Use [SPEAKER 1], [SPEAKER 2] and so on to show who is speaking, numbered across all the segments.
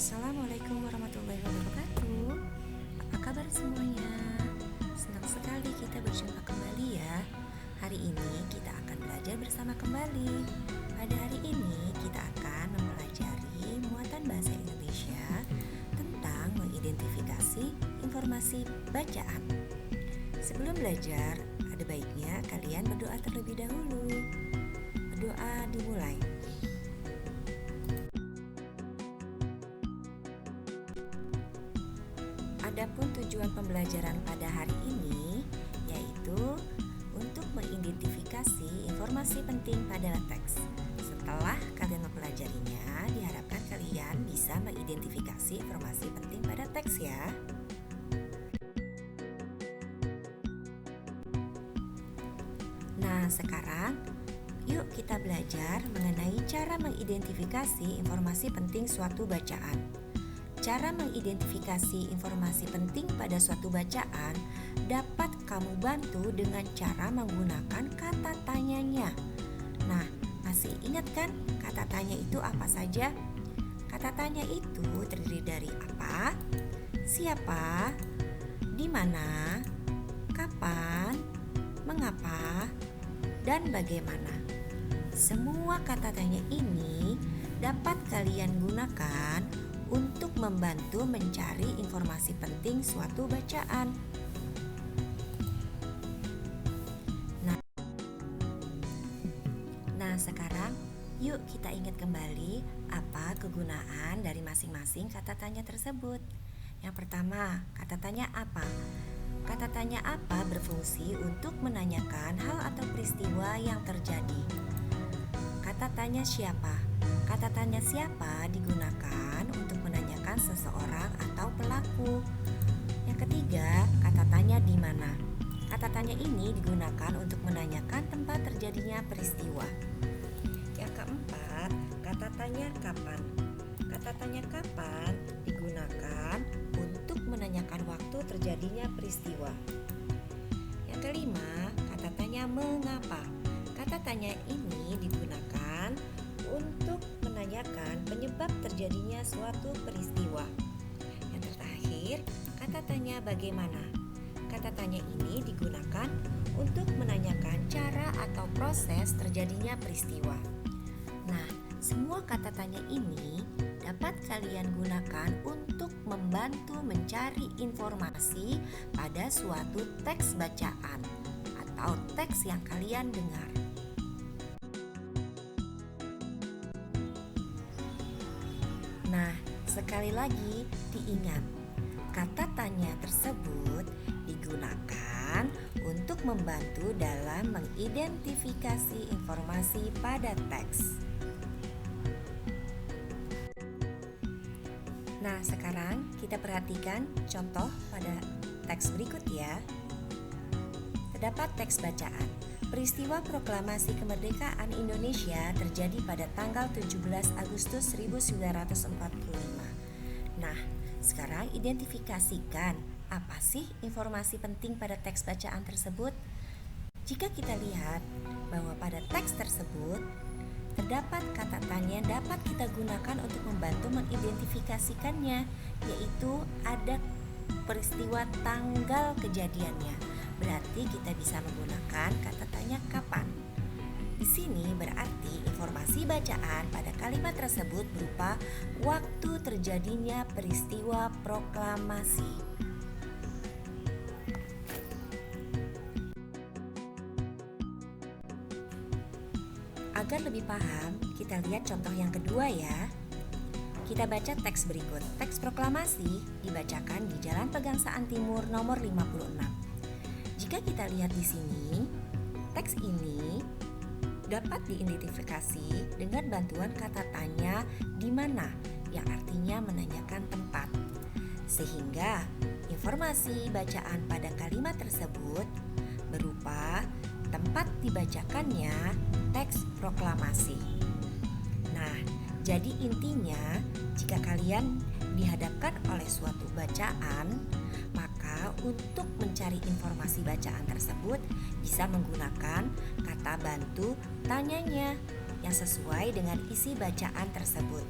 [SPEAKER 1] Assalamualaikum warahmatullahi wabarakatuh. Apa kabar semuanya? Senang sekali kita berjumpa kembali ya. Hari ini kita akan belajar bersama kembali. Pada hari ini kita akan mempelajari muatan bahasa Indonesia tentang mengidentifikasi informasi bacaan. Sebelum belajar, ada baiknya kalian berdoa terlebih dahulu. Berdoa dimulai. Adapun tujuan pembelajaran pada hari ini yaitu untuk mengidentifikasi informasi penting pada teks. Setelah kalian mempelajarinya, diharapkan kalian bisa mengidentifikasi informasi penting pada teks ya. Nah, sekarang yuk kita belajar mengenai cara mengidentifikasi informasi penting suatu bacaan. Cara mengidentifikasi informasi penting pada suatu bacaan dapat kamu bantu dengan cara menggunakan kata tanyanya. Nah, masih ingat kan kata tanya itu apa saja? Kata tanya itu terdiri dari apa, siapa, di mana, kapan, mengapa, dan bagaimana. Semua kata tanya ini dapat kalian gunakan untuk membantu mencari informasi penting suatu bacaan. Nah, sekarang yuk kita ingat kembali apa kegunaan dari masing-masing kata tanya tersebut. Yang pertama, kata tanya apa? Kata tanya apa berfungsi untuk menanyakan hal atau peristiwa yang terjadi. Kata tanya siapa? Kata tanya siapa digunakan untuk menanyakan seseorang atau pelaku. Yang ketiga, kata tanya di mana. Kata tanya ini digunakan untuk menanyakan tempat terjadinya peristiwa. Yang keempat, kata tanya kapan. Kata tanya kapan digunakan untuk menanyakan waktu terjadinya peristiwa. Yang kelima, kata tanya mengapa. Kata tanya ini digunakan untuk menanyakan penyebab terjadinya suatu peristiwa. Yang terakhir, kata tanya bagaimana. Kata tanya ini digunakan untuk menanyakan cara atau proses terjadinya peristiwa. Nah, semua kata tanya ini dapat kalian gunakan untuk membantu mencari informasi pada suatu teks bacaan atau teks yang kalian dengar. Nah, sekali lagi diingat, kata tanya tersebut digunakan untuk membantu dalam mengidentifikasi informasi pada teks. Nah, sekarang kita perhatikan contoh pada teks berikut ya. Terdapat teks bacaan. Peristiwa proklamasi kemerdekaan Indonesia terjadi pada tanggal 17 Agustus 1945. Nah, sekarang identifikasikan apa sih informasi penting pada teks bacaan tersebut? Jika kita lihat bahwa pada teks tersebut terdapat kata tanya yang dapat kita gunakan untuk membantu mengidentifikasikannya, yaitu ada peristiwa tanggal kejadiannya. Berarti kita bisa menggunakan kata tanya kapan. Di sini berarti informasi bacaan pada kalimat tersebut berupa waktu terjadinya peristiwa proklamasi. Agar lebih paham, kita lihat contoh yang kedua ya. Kita baca teks berikut. Teks proklamasi dibacakan di Jalan Pegangsaan Timur nomor 56. Jika kita lihat di sini, teks ini dapat diidentifikasi dengan bantuan kata tanya di mana yang artinya menanyakan tempat. Sehingga informasi bacaan pada kalimat tersebut berupa tempat dibacakannya teks proklamasi. Nah, jadi intinya jika kalian dihadapkan oleh suatu bacaan, maka untuk mencari informasi bacaan tersebut bisa menggunakan kata bantu tanyanya yang sesuai dengan isi bacaan tersebut.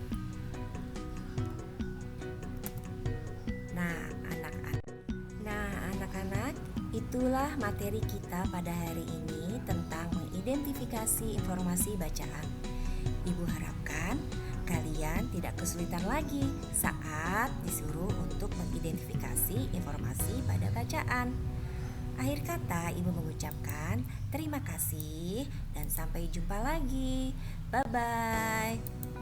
[SPEAKER 1] Itulah materi kita pada hari ini tentang mengidentifikasi informasi bacaan. Ibu harapkan kalian tidak kesulitan lagi saat disuruh untuk mengidentifikasi informasi pada bacaan. Akhir kata, Ibu mengucapkan terima kasih dan sampai jumpa lagi. Bye-bye.